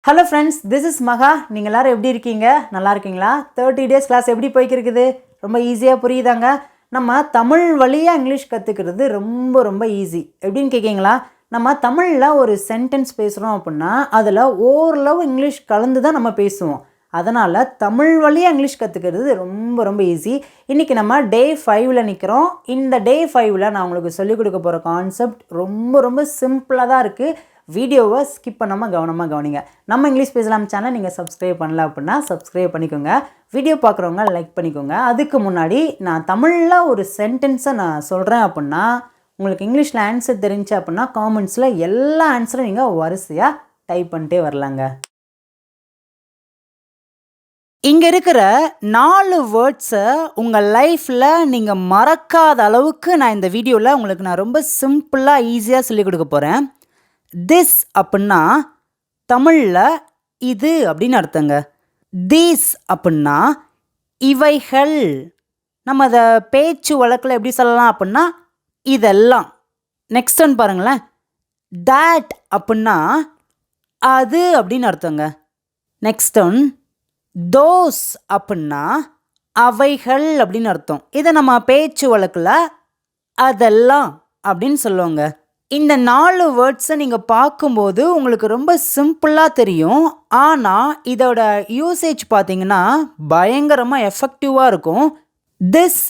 Hello friends, this is மகா. நீங்கள் எல்லோரும் எப்படி இருக்கீங்க? நல்லா இருக்கீங்களா? 30 டேஸ் கிளாஸ் எப்படி போய்க்கிருக்குது? ரொம்ப ஈஸியாக புரியுதாங்க? நம்ம தமிழ் வழியாக இங்கிலீஷ் கற்றுக்கிறது ரொம்ப ரொம்ப ஈஸி. எப்படின்னு கேட்கிங்களா? நம்ம தமிழில் ஒரு சென்டென்ஸ் பேசுகிறோம் அப்படின்னா அதில் ஓரளவு இங்கிலீஷ் கலந்து தான் நம்ம பேசுவோம். அதனால் தமிழ் வழியாக இங்கிலீஷ் கற்றுக்கிறது ரொம்ப ரொம்ப ஈஸி. இன்றைக்கி நம்ம டே 5ல் நிற்கிறோம். இந்த டே 5ல் நான் உங்களுக்கு சொல்லிக் கொடுக்க போகிற கான்செப்ட் ரொம்ப ரொம்ப சிம்பிளாக தான் இருக்குது. வீடியோவை ஸ்கிப் பண்ணாமல் கவனமாக கவனிங்க. நம்ம இங்கிலீஷ் பேசலாம் சேனல் நீங்கள் சப்ஸ்கிரைப் பண்ணல அப்படின்னா சப்ஸ்கிரைப் பண்ணிக்கோங்க. வீடியோ பார்க்குறவங்க லைக் பண்ணிக்கோங்க. அதுக்கு முன்னாடி நான் தமிழில் ஒரு சென்டென்ஸை நான் சொல்கிறேன் அப்படின்னா உங்களுக்கு இங்கிலீஷில் ஆன்சர் தெரிஞ்சு அப்படின்னா காமெண்ட்ஸில் எல்லா ஆன்சரும் நீங்கள் வரிசையாக டைப் பண்ணிட்டே வரலாங்க. இங்கே இருக்கிற 4 வேர்ட்ஸை உங்கள் லைஃப்பில் நீங்கள் மறக்காத அளவுக்கு நான் இந்த வீடியோவில் உங்களுக்கு நான் ரொம்ப சிம்பிளாக ஈஸியாக சொல்லிக் கொடுக்க போகிறேன். திஸ் அப்படின்னா தமிழில் இது அப்படின்னு அர்த்தங்க. தீஸ் அப்படின்னா இவைகள். நம்ம அதை பேச்சு வழக்கில் எப்படி சொல்லலாம் அப்படின்னா இதெல்லாம். நெக்ஸ்ட் ஒன் பாருங்களேன். தேட் அப்படின்னா அது அப்படின்னு அர்த்தங்க. நெக்ஸ்ட் ஒன் தோஸ் அப்படின்னா அவைகள் அப்படின்னு அர்த்தம். இதை நம்ம பேச்சு வழக்கில் அதெல்லாம் அப்படின்னு சொல்லுவாங்க. இந்த 4 வேர்ட்ஸை நீங்கள் பார்க்கும்போது உங்களுக்கு ரொம்ப சிம்பிளாக தெரியும். ஆனால் இதோட யூசேஜ் பார்த்தீங்கன்னா பயங்கரமாக எஃபெக்டிவாக இருக்கும். திஸ்,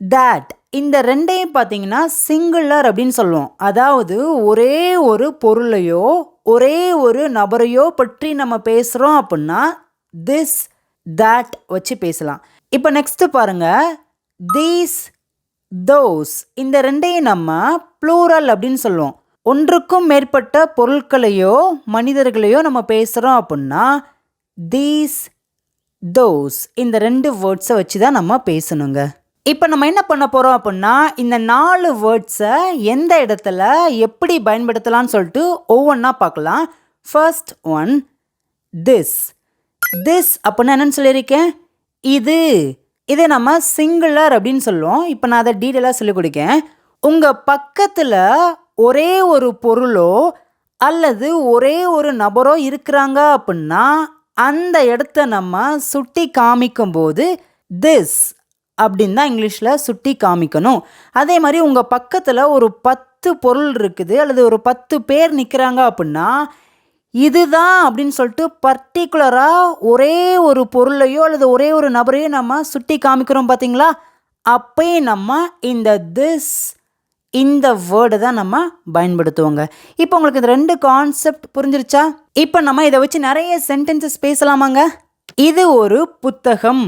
தேட் இந்த ரெண்டையும் பார்த்தீங்கன்னா சிங்குலர் அப்படின்னு சொல்லுவோம். அதாவது ஒரே ஒரு பொருளையோ ஒரே ஒரு நபரையோ பற்றி நம்ம பேசுகிறோம் அப்படின்னா திஸ், தேட் வச்சு பேசலாம். இப்போ நெக்ஸ்ட்டு பாருங்கள். தீஸ், தோஸ் இந்த ரெண்டையும் நம்ம ப்ளூரல் அப்படின்னு சொல்லுவோம். ஒன்றுக்கும் மேற்பட்ட பொருட்களையோ மனிதர்களையோ நம்ம பேசுகிறோம் அப்படின்னா தீஸ், தோஸ் இந்த 2 வேர்ட்ஸை வச்சு தான் நம்ம பேசணுங்க. இப்போ நம்ம என்ன பண்ண போகிறோம் அப்படின்னா இந்த 4 வேர்ட்ஸை எந்த இடத்துல எப்படி பயன்படுத்தலாம்னு சொல்லிட்டு ஒவ்வொன்றா பார்க்கலாம். First one this. திஸ் அப்படின்னா என்னன்னு சொல்லியிருக்கேன்? இது. இதை நம்ம சிங்குலர் அப்படின்னு சொல்லுவோம். இப்போ நான் அதை டீட்டெயிலாக சொல்லிக் கொடுக்கேன். உங்கள் பக்கத்தில் ஒரே ஒரு பொருளோ அல்லது ஒரே ஒரு நபரோ இருக்கிறாங்க அப்படின்னா அந்த இடத்த நம்ம சுட்டி காமிக்கும்போது திஸ் அப்படின்னு தான் இங்கிலீஷில் சுட்டி காமிக்கணும். அதே மாதிரி உங்கள் பக்கத்தில் ஒரு 10 பொருள் இருக்குது அல்லது ஒரு 10 பேர் நிற்கிறாங்க அப்படின்னா இதுதான் அப்படின்னு சொல்லிட்டு பர்டிகுலராக ஒரே ஒரு பொருளையோ அல்லது ஒரே ஒரு நபரையோ நம்ம சுட்டி காமிக்கிறோம் பார்த்தீங்களா? அப்போயே நம்ம இந்த திஸ் இந்த வேர்டை தான் நம்ம பயன்படுத்துவோங்க. இப்போ உங்களுக்கு இந்த 2 கான்செப்ட் புரிஞ்சிருச்சா? இப்போ நம்ம இதை வச்சு நிறைய சென்டென்சஸ் பேசலாமாங்க. இது ஒரு புத்தகம்.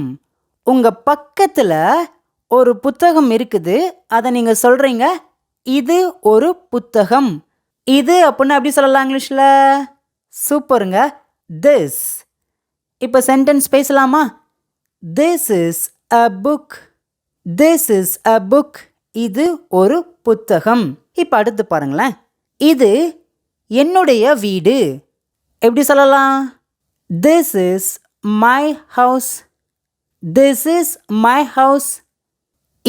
உங்கள் பக்கத்தில் ஒரு புத்தகம் இருக்குது. அதை நீங்கள் சொல்கிறீங்க இது ஒரு புத்தகம். இது அப்படின்னா எப்படி சொல்லலாம் இங்கிலீஷில்? சூப்பருங்க. திஸ். இப்போ சென்டென்ஸ் பேசலாமா? This is a book. This is a book. இது ஒரு புத்தகம். இப்போ அடுத்து பாருங்களேன். இது என்னுடைய வீடு. எப்படி சொல்லலாம்? This is my house. This is my house.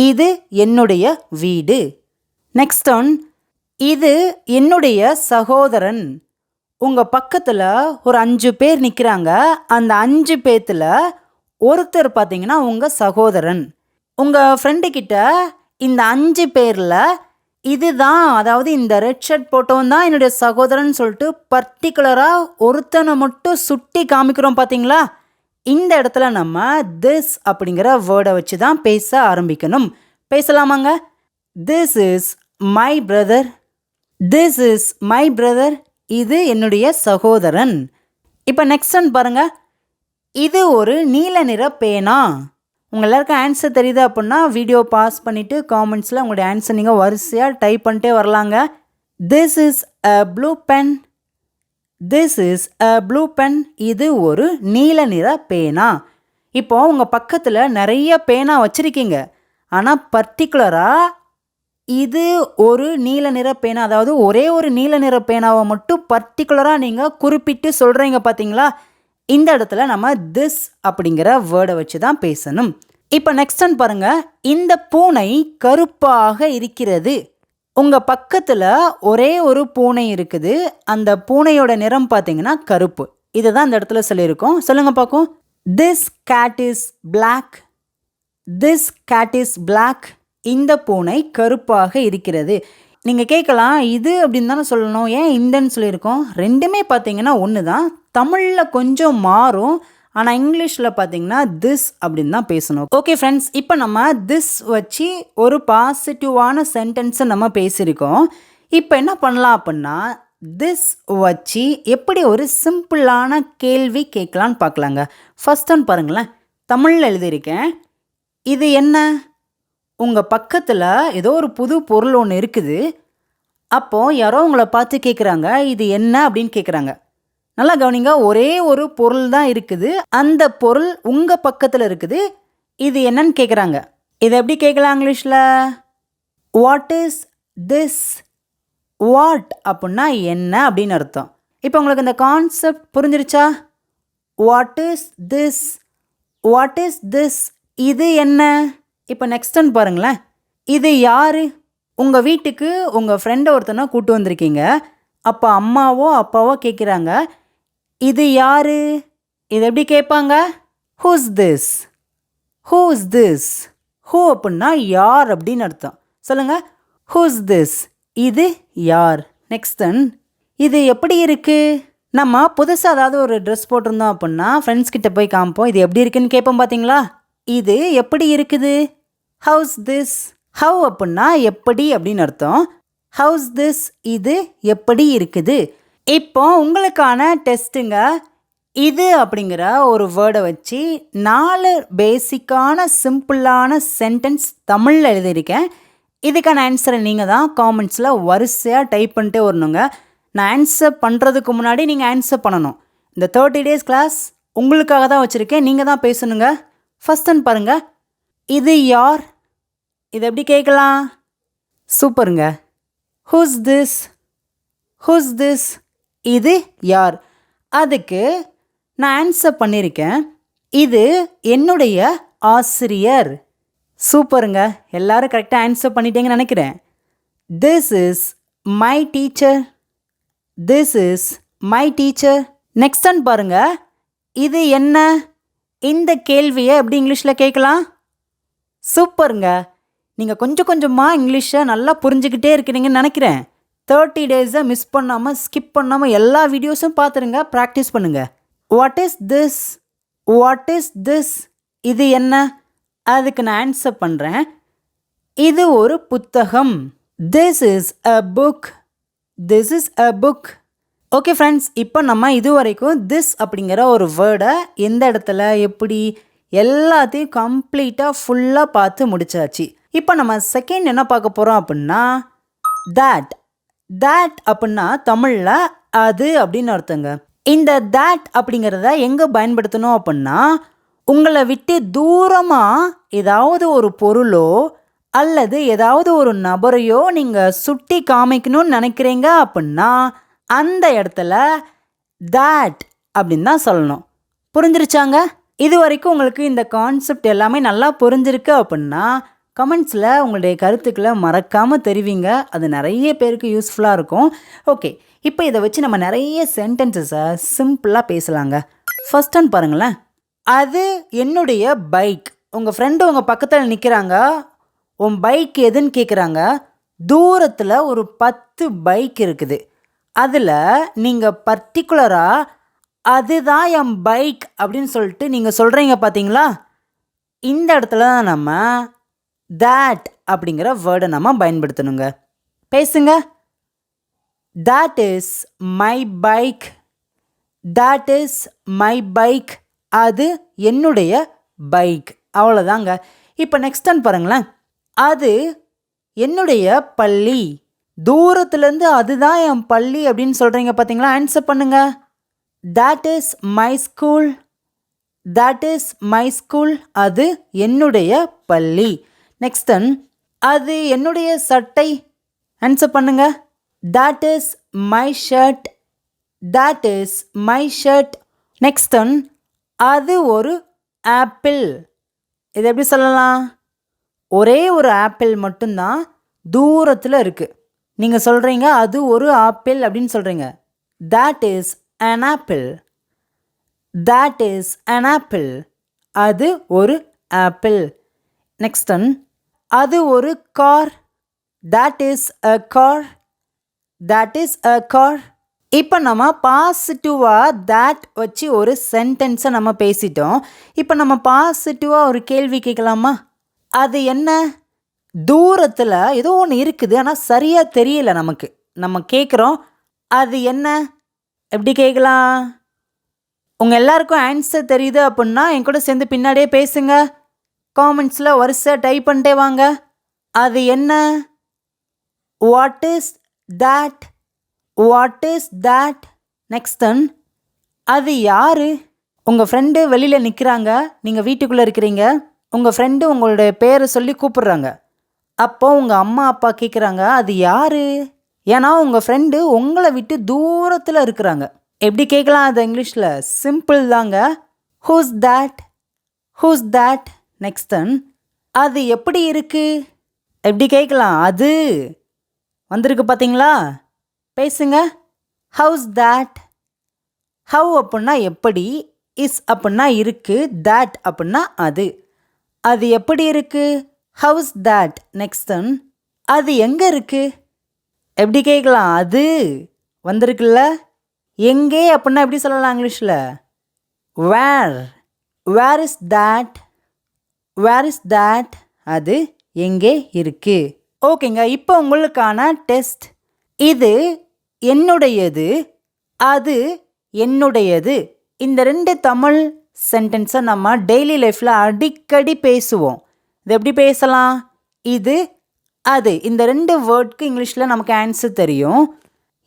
இது என்னுடைய வீடு. நெக்ஸ்ட் ஒன் இது என்னுடைய சகோதரன். உங்கள் பக்கத்தில் ஒரு 5 பேர் நிற்கிறாங்க. அந்த 5 பேர்த்தில் ஒருத்தர் பார்த்தீங்கன்னா உங்கள் சகோதரன். உங்கள் ஃப்ரெண்டுக்கிட்ட இந்த 5 பேரில் இதுதான், அதாவது இந்த ரெட் ஷர்ட் போட்டவன் தான் என்னுடைய சகோதரன் சொல்லிட்டு பர்டிகுலராக ஒருத்தனை மட்டும் சுட்டி காமிக்கிறோம் பார்த்தீங்களா? இந்த இடத்துல நம்ம திஸ் அப்படிங்கிற வேர்டை வச்சு தான் பேச ஆரம்பிக்கணும். பேசலாமாங்க? This is my brother. This is my brother. இது என்னுடைய சகோதரன். இப்போ நெக்ஸ்ட் ஒன் பாருங்கள். இது ஒரு நீல நிற பேனா. உங்கள் எல்லாருக்கும் ஆன்சர் தெரியுது அப்படின்னா வீடியோ பாஸ் பண்ணிவிட்டு காமெண்ட்ஸில் உங்களுடைய ஆன்சர் நீங்கள் வரிசையாக டைப் பண்ணிட்டே வரலாங்க. This is a blue pen. This is a blue pen. இது ஒரு நீல நிற பேனா. இப்போது உங்கள் பக்கத்தில் நிறைய பேனா வச்சுருக்கீங்க. ஆனால் பர்டிகுலராக இது ஒரு நீல நிற பேனா, அதாவது ஒரே ஒரு நீல நிற பேனாவை மட்டும் பர்டிகுலராக நீங்கள் குறிப்பிட்டு சொல்கிறீங்க பார்த்தீங்களா? இந்த இடத்துல நம்ம திஸ் அப்படிங்கிற வேர்டை வச்சு தான் பேசணும். இப்போ நெக்ஸ்ட் ஒன் பாருங்கள். இந்த பூனை கருப்பாக இருக்கிறது. உங்கள் பக்கத்தில் ஒரே ஒரு பூனை இருக்குது. அந்த பூனையோட நிறம் பார்த்தீங்கன்னா கருப்பு. இதை தான் இந்த இடத்துல சொல்லியிருக்கோம். சொல்லுங்க பார்க்கும். This cat is black. This cat is black. இந்த பூனை கருப்பாக இருக்கிறது. நீங்கள் கேட்கலாம், இது அப்படின்னு தானே சொல்லணும், ஏன் இந்தன்னு சொல்லியிருக்கோம்? ரெண்டுமே பார்த்தீங்கன்னா ஒன்று தான். தமிழில் கொஞ்சம் மாறும், ஆனால் இங்கிலீஷில் பார்த்தீங்கன்னா திஸ் அப்படின்னு தான் பேசணும். ஓகே ஃப்ரெண்ட்ஸ், இப்போ நம்ம திஸ் வச்சு ஒரு பாசிட்டிவான சென்டென்ஸை நம்ம பேசியிருக்கோம். இப்போ என்ன பண்ணலாம் அப்படின்னா, திஸ் வச்சு எப்படி ஒரு சிம்பிளான கேள்வி கேட்கலான்னு பார்க்கலாங்க. ஃபர்ஸ்ட் ஒன் பாருங்களேன், தமிழில் எழுதியிருக்கேன். இது என்ன? உங்கள் பக்கத்தில் ஏதோ ஒரு புது பொருள் ஒன்று இருக்குது. அப்போது யாரோ உங்களை பார்த்து கேட்குறாங்க, இது என்ன அப்படின்னு கேட்குறாங்க. நல்லா கவனிங்க, ஒரே ஒரு பொருள் தான் இருக்குது, அந்த பொருள் உங்கள் பக்கத்தில் இருக்குது. இது என்னன்னு கேட்குறாங்க. இதை எப்படி கேட்கலாம் இங்கிலீஷில்? What is this? வாட் அப்படின்னா என்ன அப்படின்னு அர்த்தம். இப்போ உங்களுக்கு இந்த கான்செப்ட் புரிஞ்சிருச்சா? What is this? What is this? இது என்ன? இப்போ நெக்ஸ்ட் ஒன் பாருங்களேன். இது யார்? உங்கள் வீட்டுக்கு உங்கள் ஃப்ரெண்டை ஒருத்தனை கூட்டு வந்திருக்கீங்க. அப்போ அம்மாவோ அப்பாவோ கேட்குறாங்க, இது யார்? இது எப்படி கேட்பாங்க? Who's this? Who's this? Who அப்படின்னா யார் அப்படின்னு அர்த்தம். சொல்லுங்கள், ஹூஸ் திஸ்? இது யார்? நெக்ஸ்ட் ஒன், இது எப்படி இருக்குது? நம்ம புதுசாக ஏதாவது ஒரு ட்ரெஸ் போட்டிருந்தோம் அப்படின்னா ஃப்ரெண்ட்ஸ் கிட்ட போய் காமிப்போம், இது எப்படி இருக்குன்னு கேட்போம் பார்த்தீங்களா? இது எப்படி இருக்குது? House this? ஹவ் அப்படின்னா எப்படி அப்படின்னு அர்த்தம். House this? இது எப்படி இருக்குது? இப்போ உங்களுக்கான டெஸ்ட்டுங்க. இது அப்படிங்கிற ஒரு வேர்டை வச்சு 4 பேசிக்கான சிம்பிளான சென்டென்ஸ் தமிழில் எழுதியிருக்கேன். இதுக்கான ஆன்சரை நீங்கள் தான் காமெண்ட்ஸில் வரிசையாக டைப் பண்ணிட்டே வரணுங்க. நான் ஆன்சர் பண்ணுறதுக்கு முன்னாடி நீங்கள் ஆன்சர் பண்ணணும். இந்த 30 days கிளாஸ் உங்களுக்காக தான் வச்சுருக்கேன், நீங்கள் தான் பேசணுங்க. ஃபர்ஸ்ட் ஒன் பாருங்கள், இது யார்? இது எப்படி கேட்கலாம்? சூப்பருங்க. Who's this? Who's this? இது யார்? அதுக்கு நான் ஆன்சர் பண்ணியிருக்கேன், இது என்னுடைய ஆசிரியர். சூப்பருங்க, எல்லாரும் கரெக்டாக ஆன்சர் பண்ணிட்டீங்கன்னு நினைக்கிறேன். This is my teacher. This is my teacher. Next one பாருங்க, இது என்ன? இந்த கேள்வியை எப்படி இங்கிலீஷில் கேட்கலாம்? சூப்பருங்க, நீங்கள் கொஞ்சம் கொஞ்சமாக இங்கிலீஷை நல்லா புரிஞ்சுக்கிட்டே இருக்கிறீங்கன்னு நினைக்கிறேன். 30 days மிஸ் பண்ணாமல் ஸ்கிப் பண்ணாமல் எல்லா வீடியோஸும் பார்த்துருங்க, ப்ராக்டிஸ் பண்ணுங்கள். What is this? What is this? இது என்ன? அதுக்கு நான் ஆன்சர் பண்ணுறேன், இது ஒரு புத்தகம். This is a book. This is a book. Okay friends, இப்போ நம்ம இது வரைக்கும் திஸ் அப்படிங்கிற ஒரு வேர்டை எந்த இடத்துல எப்படி எல்லாத்தையும் கம்ப்ளீட்டாக ஃபுல்லாக பார்த்து முடிச்சாச்சு. இப்போ நம்ம செகண்ட் என்ன பார்க்க போகிறோம் அப்படின்னா தேட். தேட் அப்படின்னா தமிழில் அது அப்படின்னு அர்த்தங்க. இந்த தேட் அப்படிங்கிறத எங்கே பயன்படுத்தணும் அப்படின்னா, உங்களை விட்டு தூரமாக ஏதாவது ஒரு பொருளோ அல்லது ஏதாவது ஒரு நபரையோ நீங்கள் சுட்டி காமிக்கணும்னு நினைக்கிறீங்க அப்படின்னா அந்த இடத்துல தேட் அப்படின்னு தான் சொல்லணும். புரிஞ்சிருச்சாங்க? இது வரைக்கும் உங்களுக்கு இந்த கான்செப்ட் எல்லாமே நல்லா புரிஞ்சிருக்கு அப்படின்னா கமெண்ட்ஸில் உங்களுடைய கருத்துக்களை மறக்காமல் தெரிவிங்க, அது நிறைய பேருக்கு யூஸ்ஃபுல்லாக இருக்கும். ஓகே, இப்போ இதை வச்சு நம்ம நிறைய சென்டென்சஸை சிம்பிளாக பேசலாங்க. ஃபர்ஸ்ட் ஒன் பாருங்களேன், அது என்னுடைய பைக். உங்கள் ஃப்ரெண்டு உங்கள் பக்கத்தில் நிற்கிறாங்க, உன் பைக் எதுன்னு கேட்குறாங்க. தூரத்தில் ஒரு 10 பைக் இருக்குது. அதில் நீங்கள் பர்டிகுலராக அதுதான் என் பைக் அப்படின்னு சொல்லிட்டு நீங்கள் சொல்கிறீங்க பார்த்தீங்களா? இந்த இடத்துல தான் நம்ம தேட் அப்படிங்கிற வேர்டை நம்ம பயன்படுத்தணுங்க. பேசுங்க. That is my bike. That is my bike. அது என்னுடைய பைக். அவ்வளோதாங்க. இப்போ நெக்ஸ்ட் ஒன் பாருங்களேன், அது என்னுடைய பள்ளி. தூரத்துலேருந்து அதுதான் என் பள்ளி அப்படின்னு சொல்கிறீங்க பார்த்தீங்களா? ஆன்சர் பண்ணுங்க. That is my school. That is my school. அது என்னுடைய பள்ளி. நெக்ஸ்ட் ஒன், அது என்னுடைய சட்டை. ஆன்சர் பண்ணுங்க. That is my shirt. That is my shirt. Next one, அது ஒரு ஆப்பிள். இது எப்படி சொல்லலாம்? ஒரே ஒரு ஆப்பிள் மட்டும்தான் தூரத்தில் இருக்குது. நீங்கள் சொல்கிறீங்க அது ஒரு ஆப்பிள் அப்படின்னு சொல்கிறீங்க. That is an apple. that is an apple. அது ஒரு ஆப்பிள். நெக்ஸ்ட் ஒன், அது ஒரு car. that is a car. that is a car. இப்போ நம்ம பாசிட்டிவாக that வச்சு ஒரு சென்டென்ஸை நம்ம பேசிட்டோம். இப்போ நம்ம பாசிட்டிவாக ஒரு கேள்வி கேட்கலாமா? அது என்ன? தூரத்தில் ஏதோ ஒன்று இருக்குது, ஆனால் சரியாக தெரியல நமக்கு. நம்ம கேட்குறோம், அது என்ன? எப்படி கேட்கலாம்? உங்கள் எல்லாருக்கும் ஆன்சர் தெரியுது அப்படின்னா என் கூட சேர்ந்து பின்னாடியே பேசுங்க. காமெண்ட்ஸில் வரிசை டைப் பண்ணிட்டே வாங்க. அது என்ன? What is that? What is that? Next one, அது யார்? உங்கள் ஃப்ரெண்டு வெளியில் நிற்கிறாங்க, நீங்கள் வீட்டுக்குள்ளே இருக்கிறீங்க. உங்கள் ஃப்ரெண்டு உங்களுடைய பேரை சொல்லி கூப்பிட்றாங்க. அப்போ உங்கள் அம்மா அப்பா கேட்குறாங்க, அது யார்? ஏன்னா உங்கள் ஃப்ரெண்டு உங்களை விட்டு தூரத்தில் இருக்கிறாங்க. எப்படி கேட்கலாம் அது இங்கிலீஷில்? சிம்பிள் தாங்க. Whose that? Whose that? Next one, அது எப்படி இருக்குது? எப்படி கேட்கலாம்? அது வந்திருக்கு பார்த்தீங்களா? பேசுங்க. House that? ஹவ் அப்படின்னா எப்படி, இஸ் அப்படின்னா இருக்குது, that அப்படின்னா அது. அது எப்படி இருக்குது? House that? நெக்ஸ்ட் ஒன், அது எங்கே இருக்குது? எப்படி கேட்கலாம்? அது வந்திருக்குல்ல. எங்கே அப்படின்னா எப்படி சொல்லலாம் இங்கிலீஷில்? Where. Where is that? Where is that? அது எங்கே இருக்குது? ஓகேங்க, இப்போ உங்களுக்கான டெஸ்ட். இது என்னுடையது, அது என்னுடையது. இந்த ரெண்டு தமிழ் சென்டென்ஸை நம்ம டெய்லி லைஃப்பில் அடிக்கடி பேசுவோம். இது எப்படி பேசலாம்? இது, அது. இந்த ரெண்டு வேர்ட்க்கு இங்கிலீஷில் நமக்கு ஆன்சர் தெரியும்.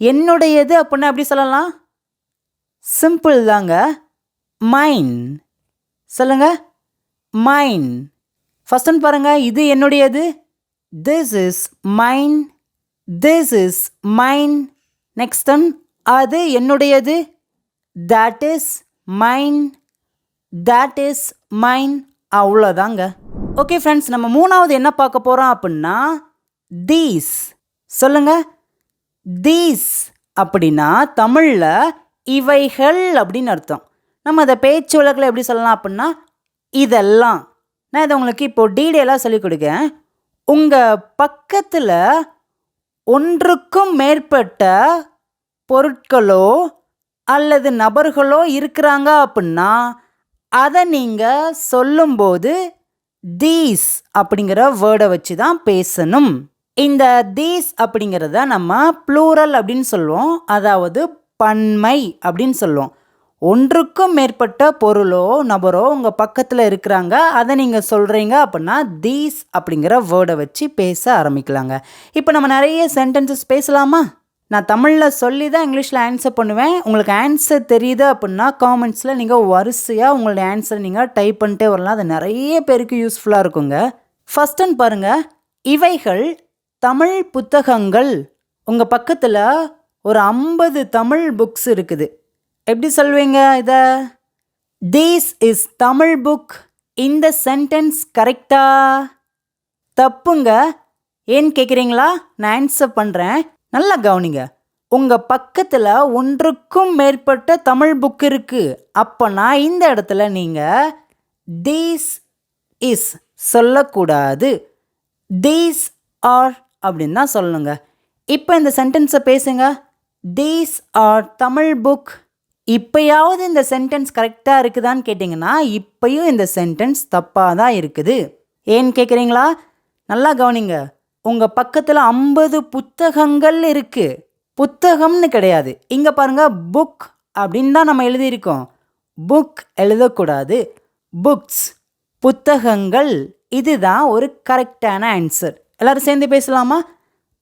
என்னுடையது அப்படின்னா எப்படி சொல்லலாம்? சிம்பிள் தாங்க. மைன். சொல்லுங்க, மைன். ஃபர்ஸ்ட் ஒன் பாருங்க, இது என்னுடையது. This is mine. This is mine. Next one, அது என்னுடையது. that is mine. that is மைன். அவ்வளோதாங்க. ஓகே ஃப்ரெண்ட்ஸ், நம்ம மூணாவது என்ன பார்க்க போகிறோம் அப்படின்னா தீஸ். சொல்லுங்க, தீஸ் அப்படின்னா தமிழில் இவைகள் அப்படின்னு அர்த்தம். நம்ம அதை பேச்சு வழக்கில் எப்படி சொல்லலாம் அப்படின்னா இதெல்லாம். நான் இதை உங்களுக்கு இப்போது டீடெயிலாக சொல்லிக் கொடுக்கேன். உங்கள் பக்கத்தில் ஒன்றுக்கும் மேற்பட்ட பொருட்களோ அல்லது நபர்களோ இருக்கிறாங்க அப்படின்னா அதை நீங்கள் சொல்லும்போது தீஸ் அப்படிங்கிற வேர்டை வச்சு தான் பேசணும். இந்த தீஸ் அப்படிங்கிறத நம்ம ப்ளூரல் அப்படின்னு சொல்லுவோம், அதாவது பன்மை அப்படின்னு சொல்லுவோம். ஒன்றுக்கும் மேற்பட்ட பொருளோ நபரோ உங்கள் பக்கத்தில் இருக்கிறாங்க, அதை நீங்கள் சொல்கிறீங்க அப்படின்னா தீஸ் அப்படிங்கிற வேர்டை வச்சு பேச ஆரம்பிக்கலாங்க. இப்போ நம்ம நிறைய சென்டென்சஸ் பேசலாமா? நான் தமிழில் சொல்லி தான் இங்கிலீஷில் ஆன்சர் பண்ணுவேன். உங்களுக்கு ஆன்சர் தெரியுது அப்படின்னா காமெண்ட்ஸில் நீங்கள் வரிசையாக உங்களுடைய ஆன்சரை நீங்கள் டைப் பண்ணிட்டே வரலாம். அது நிறைய பேருக்கு யூஸ்ஃபுல்லாக இருக்குங்க. ஃபர்ஸ்ட் ஒன் பாருங்கள், இவைகள் தமிழ் புத்தகங்கள். உங்கள் பக்கத்தில் ஒரு 50 தமிழ் புக்ஸ் இருக்குது. எப்படி சொல்வீங்க இதை? These is Tamil book. இந்த சென்டென்ஸ் கரெக்டா? தப்புங்க. ஏன்னு கேட்குறீங்களா? நான் ஆன்சர் பண்ணுறேன், நல்லா கவனிங்க. உங்கள் பக்கத்தில் ஒன்றுக்கும் மேற்பட்ட தமிழ் புக் இருக்குது. அப்போனா இந்த இடத்துல நீங்கள் தீஸ் இஸ் சொல்லக்கூடாது, தீஸ் ஆர் அப்படின்னு தான் சொல்லணுங்க. இப்போ இந்த சென்டென்ஸை பேசுங்க. These are Tamil book. இப்போயாவது இந்த சென்டென்ஸ் கரெக்டாக இருக்குதான்னு கேட்டிங்கன்னா இப்போயும் இந்த சென்டென்ஸ் தப்பாக தான் இருக்குது. ஏன்னு கேட்குறீங்களா? நல்லா கவனிங்க. உங்கள் பக்கத்தில் 50 புத்தகங்கள் இருக்குது. புத்தகம்னு கிடையாது. இங்கே பாருங்கள், புக் அப்படின்னு தான் நம்ம எழுதியிருக்கோம். புக் எழுதக்கூடாது, புக்ஸ், புத்தகங்கள். இதுதான் ஒரு கரெக்டான ஆன்சர். எல்லோரும் சேர்ந்து பேசலாமா?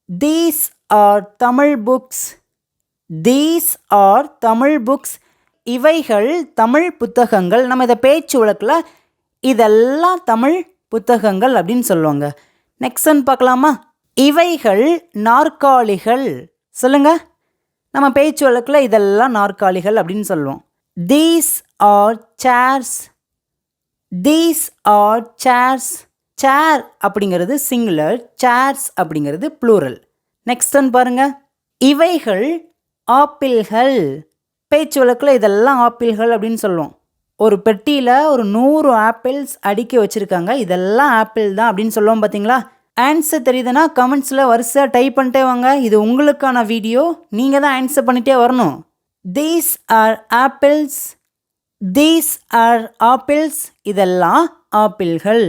These are Tamil books. These are Tamil books. இவைகள் தமிழ் புத்தகங்கள். நம்ம இதை பேச்சு வழக்கில் இதெல்லாம் தமிழ் புத்தகங்கள் அப்படின்னு சொல்லுவாங்க. நெக்ஸ்ட் ஒன் பார்க்கலாமா? இவைகள் நாற்காலிகள். சொல்லுங்க, நம்ம பேச்சு வழக்கில் இதெல்லாம் நாற்காலிகள் அப்படின்னு சொல்லுவோம். These are chairs. These are chairs. Chair அப்படிங்கிறது சிங்குலர், சேர்ஸ் அப்படிங்கிறது ப்ளூரல். நெக்ஸ்ட் ஒன் பாருங்க, இவைகள் ஆப்பிள்கள். பேச்சு வழக்கில் இதெல்லாம் ஆப்பிள்கள் அப்படின்னு சொல்லுவோம். ஒரு பெட்டியில் ஒரு 100 ஆப்பிள்ஸ் அடுக்கி வச்சுருக்காங்க, இதெல்லாம் ஆப்பிள் தான் அப்படின்னு சொல்லுவோம் பார்த்தீங்களா? ஆன்சர் தெரியுதுன்னா கமெண்ட்ஸில் வரிசையாக டைப் பண்ணிட்டே வாங்க. இது உங்களுக்கான வீடியோ, நீங்கள் தான் ஆன்சர் பண்ணிகிட்டே வரணும். These are apples, these are apples, இதெல்லாம் ஆப்பிள்கள்.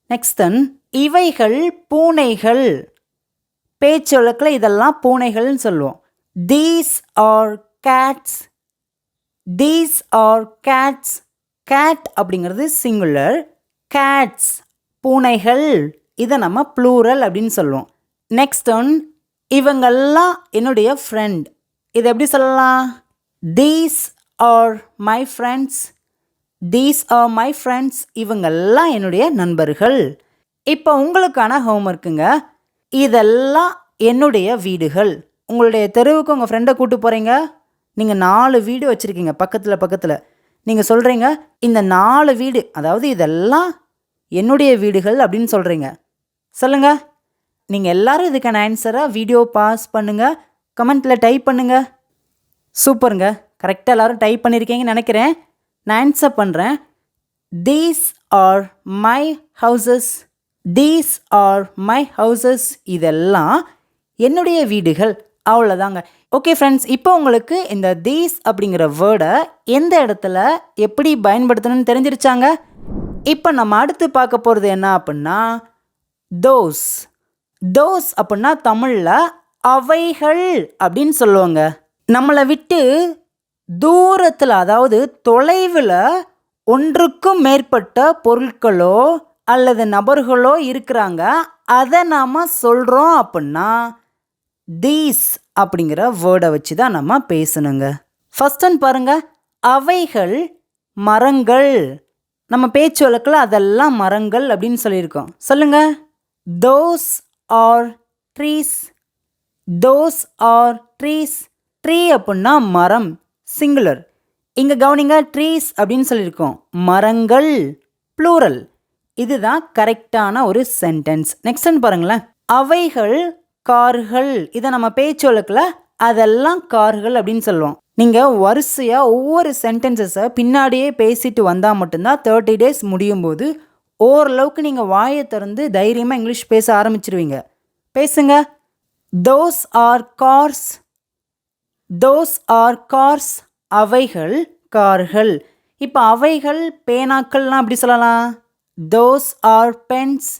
நெக்ஸ்ட் தென் இவைகள் பூனைகள். பேச்சு வழக்கில் இதெல்லாம் பூனைகள்னு சொல்லுவோம். These are cats, these are cats. Cat அப்படிங்கிறது சிங்குலர், கேட்ஸ் பூனைகள், இதை நம்ம ப்ளூரல் அப்படின்னு சொல்லுவோம். நெக்ஸ்ட் ஒன், இவங்கெல்லாம் என்னுடைய ஃப்ரெண்ட். இதை எப்படி சொல்லலாம்? These are my friends, these are my friends, இவங்கெல்லாம் என்னுடைய நண்பர்கள். இப்போ உங்களுக்கான ஹோம்ஒர்க்குங்க. இதெல்லாம் என்னுடைய வீடுகள். உங்களுடைய தெருவுக்கு உங்கள் ஃப்ரெண்டை கூப்பிட்டு போகிறீங்க. நீங்கள் 4 வீடு வச்சுருக்கீங்க பக்கத்தில் பக்கத்தில். நீங்கள் சொல்கிறீங்க இந்த 4 வீடு, அதாவது இதெல்லாம் என்னுடைய வீடுகள் அப்படின்னு சொல்கிறீங்க. சொல்லுங்கள். நீங்கள் எல்லோரும் இதுக்கான ஆன்சரை வீடியோ பாஸ் பண்ணுங்கள், கமெண்ட்டில் டைப் பண்ணுங்கள். சூப்பருங்க, கரெக்டாக எல்லோரும் டைப் பண்ணியிருக்கீங்கன்னு நினைக்கிறேன். நான் ஆன்சர் பண்ணுறேன். These are my houses, these are my houses, இதெல்லாம் என்னுடைய வீடுகள். அவ்வளோதாங்க. ஓகே ஃப்ரெண்ட்ஸ், இப்போ உங்களுக்கு இந்த தீஸ் அப்படிங்கிற வேர்டை எந்த இடத்துல எப்படி பயன்படுத்தணும்னு தெரிஞ்சிருச்சாங்க. இப்போ நம்ம அடுத்து பார்க்க போகிறது என்ன அப்படின்னா தோஸ். தோஸ் அப்படின்னா தமிழில் அவைகள் அப்படின்னு சொல்லுவாங்க. நம்மளை விட்டு தூரத்தில், அதாவது தொலைவில் ஒன்றுக்கும் மேற்பட்ட பொருட்களோ அல்லது நபர்களோ இருக்கிறாங்க, அதை நாம் சொல்கிறோம் அப்படின்னா தீஸ் அப்படிங்கிற வேர்டை வச்சு தான் நம்ம பேசணுங்க. ஃபர்ஸ்ட் ஒன் பாருங்கள், அவைகள் மரங்கள். நம்ம பேச்சு வழக்கில் அதெல்லாம் மரங்கள் அப்படின்னு சொல்லியிருக்கோம். சொல்லுங்கள். Those are trees, those are trees. Tree அப்படின்னா மரம், சிங்குலர். இங்கே கவனிங்க, ட்ரீஸ் அப்படின்னு சொல்லியிருக்கோம், மரங்கள் ப்ளூரல். இதுதான் கரெக்டான ஒரு சென்டென்ஸ். நெக்ஸ்ட் ஒன் பாருங்களேன், அவைகள் கார்கள். இதை நம்ம பேச்சு வழக்கில் அதெல்லாம் கார்கள் அப்படின்னு சொல்லுவோம். நீங்கள் வரிசையாக ஒவ்வொரு சென்டென்சஸை பின்னாடியே பேசிட்டு வந்தால் மட்டும்தான் 30 days முடியும் போது ஓரளவுக்கு நீங்கள் வாயை திறந்து தைரியமாக இங்கிலீஷ் பேச ஆரம்பிச்சிருவீங்க. பேசுங்க. Those are cars, those are cars. அவைகள் கார்கள். இப்போ அவைகள் பேனாக்கள்லாம் அப்படி சொல்லலாம். Those are pens,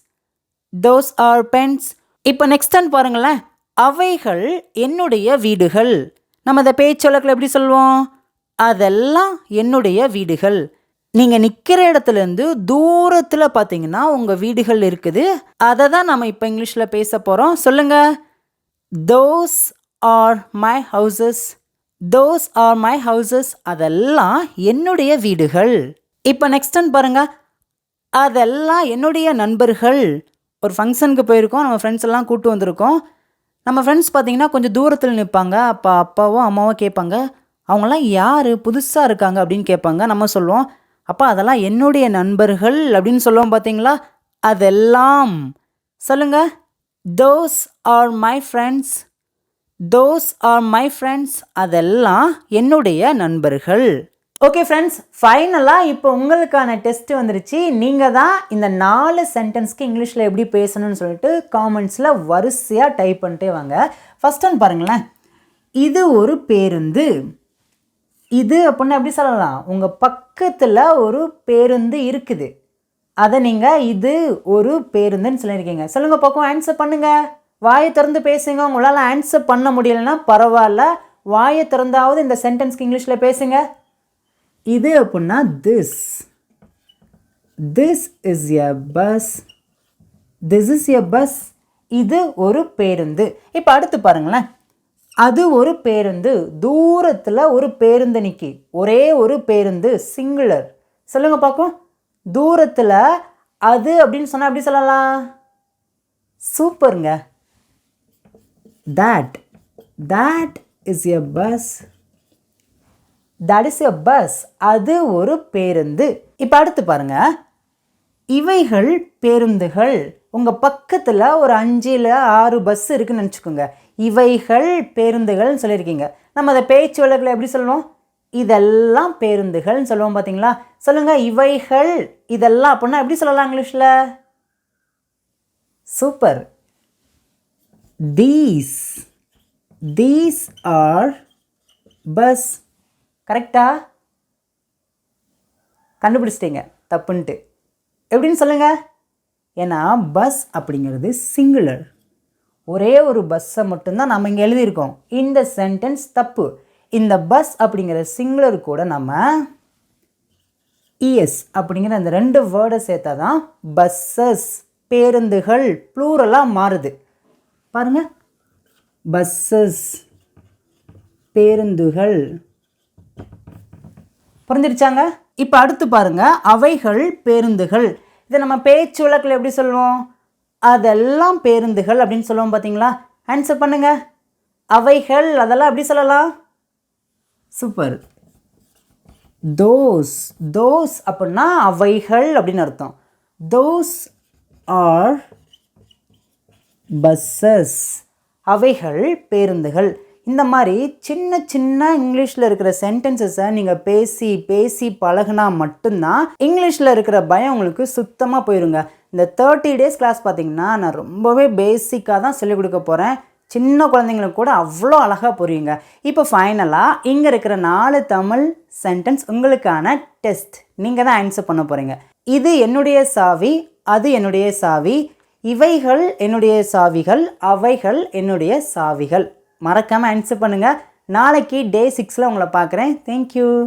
those are pens. இப்போ நெக்ஸ்ட் ஒன் பாருங்களேன், அவைகள் என்னுடைய வீடுகள். நம்ம அதை பேச்சு வழக்கில் எப்படி சொல்லுவோம்? அதெல்லாம் என்னுடைய வீடுகள். நீங்கள் நிற்கிற இடத்துலேருந்து தூரத்தில் பார்த்தீங்கன்னா உங்கள் வீடுகள் இருக்குது. அதை தான் நம்ம இப்போ இங்கிலீஷில் பேச போகிறோம். சொல்லுங்கள். Those are my houses, those are my houses. அதெல்லாம் என்னுடைய வீடுகள். இப்போ நெக்ஸ்ட் ஒன் பாருங்கள், அதெல்லாம் என்னுடைய நண்பர்கள். ஒரு ஃபங்க்ஷனுக்கு போயிருக்கோம், நம்ம ஃப்ரெண்ட்ஸ் எல்லாம் கூப்பிட்டு வந்திருக்கோம். நம்ம ஃப்ரெண்ட்ஸ் பார்த்திங்கன்னா கொஞ்சம் தூரத்தில் நிற்பாங்க. அப்போ அப்பாவோ அம்மாவோ கேட்பாங்க, அவங்களாம் யார், புதுசாக இருக்காங்க அப்படின்னு கேட்பாங்க. நம்ம சொல்லுவோம், அப்பா அதெல்லாம் என்னுடைய நண்பர்கள் அப்படின்னு சொல்லுவோம். பார்த்தீங்களா? அதெல்லாம். சொல்லுங்கள். Those are my friends, those are my friends. அதெல்லாம் என்னுடைய நண்பர்கள். ஓகே ஃப்ரெண்ட்ஸ், ஃபைனலாக இப்போ உங்களுக்கான டெஸ்ட் வந்துருச்சு. நீங்கள் தான் இந்த 4 சென்டென்ஸ்க்கு இங்கிலீஷில் எப்படி பேசணும்னு சொல்லிட்டு காமெண்ட்ஸில் வரிசையாக டைப் பண்ணிட்டே வாங்க. ஃபர்ஸ்ட் ஒன் பாருங்களேன், இது ஒரு பேருந்து. இது அப்படின்னா எப்படி சொல்லலாம்? உங்கள் பக்கத்தில் ஒரு பேருந்து இருக்குது, அதை நீங்கள் இது ஒரு பேருந்துன்னு சொல்லியிருக்கீங்க. சொல்லுங்கள் பார்க்கும், ஆன்சர் பண்ணுங்கள். வாயை திறந்து பேசுங்க. உங்களால் ஆன்சர் பண்ண முடியலைன்னா பரவாயில்ல, வாயை திறந்தாவது இந்த சென்டென்ஸ்க்கு இங்கிலீஷில் பேசுங்க. இது அப்படின்னா this, this is a bus, this is a bus. இது ஒரு பேருந்து. இப்போ அடுத்து பாருங்களேன், அது ஒரு பேருந்து. தூரத்தில் ஒரு பேருந்து நிற்கி, ஒரே ஒரு பேருந்து, சிங்குலர். சொல்லுங்க பார்க்கும். தூரத்தில் அது அப்படின்னு சொன்னால் எப்படி சொல்லலாம்? சூப்பருங்க. that, that is a bus, that is a bus. அது ஒரு பேருந்து. இப்போ அடுத்து பாருங்க, இவைகள் பேருந்துகள். உங்கள் பக்கத்தில் ஒரு 5 இல்லை 6 பஸ் இருக்குன்னு நினச்சிக்கோங்க. இவைகள் பேருந்துகள்னு சொல்லியிருக்கீங்க. நம்ம அதை பேச்சு வழக்கில் எப்படி சொல்லுவோம்? இதெல்லாம் பேருந்துகள்னு சொல்லுவோம் பார்த்தீங்களா? சொல்லுங்கள், இவைகள் இதெல்லாம் அப்படின்னா எப்படி சொல்லலாம் இங்கிலீஷில்? சூப்பர். These are bus. கரெக்டா? கண்டுபிடிச்சிட்டீங்க தப்புன்ட்டு. எப்படின்னு சொல்லுங்கள். ஏன்னா பஸ் அப்படிங்கிறது சிங்குலர். ஒரே ஒரு பஸ்ஸை மட்டும்தான் நம்ம இங்கே எழுதியிருக்கோம். இந்த சென்டென்ஸ் தப்பு. இந்த பஸ் அப்படிங்கிற சிங்குலர் கூட நம்ம இஎஸ் அப்படிங்கிற அந்த 2 வேர்டை சேர்த்தா தான் பஸ்ஸஸ், பேருந்துகள் ப்ளூரலாக மாறுது. பாருங்க, பஸ்ஸஸ், பேருந்துகள். புரிஞ்சிருச்சாங்க? இப்போ அடுத்து பாருங்க, அவைகள் பேருந்துகள். இதை நம்ம பேச்சு வழக்கில் எப்படி சொல்லுவோம்? அதெல்லாம் பேருந்துகள் அப்படின்னு சொல்லுவோம் பார்த்தீங்களா? ஆன்சர் பண்ணுங்க. அவைகள் அதெல்லாம் எப்படி சொல்லலாம்? சூப்பர். தோஸ் அப்படின்னா அவைகள் அப்படின்னு அர்த்தம். Those are buses. அவைகள் பேருந்துகள். இந்த மாதிரி சின்ன சின்ன இங்கிலீஷில் இருக்கிற சென்டென்சஸை நீங்கள் பேசி பேசி பழகுனா மட்டும்தான் இங்கிலீஷில் இருக்கிற பயம் உங்களுக்கு சுத்தமாக போயிருங்க. இந்த 30 days கிளாஸ் பார்த்தீங்கன்னா நான் ரொம்பவே பேசிக்காக தான் சொல்லிக் கொடுக்க போகிறேன். சின்ன குழந்தைங்களுக்கு கூட அவ்வளோ அழகாக புரியுங்க. இப்போ ஃபைனலாக இங்கே இருக்கிற 4 தமிழ் சென்டென்ஸ் உங்களுக்கான டெஸ்ட். நீங்கள் தான் ஆன்சர் பண்ண போகிறீங்க. இது என்னுடைய சாவி, அது என்னுடைய சாவி, இவைகள் என்னுடைய சாவிகள், அவைகள் என்னுடைய சாவிகள். மறக்காமல் ஆன்சர் பண்ணுங்கள். நாளைக்கு டே 6ல் உங்களை பார்க்குறேன். தேங்க்யூ.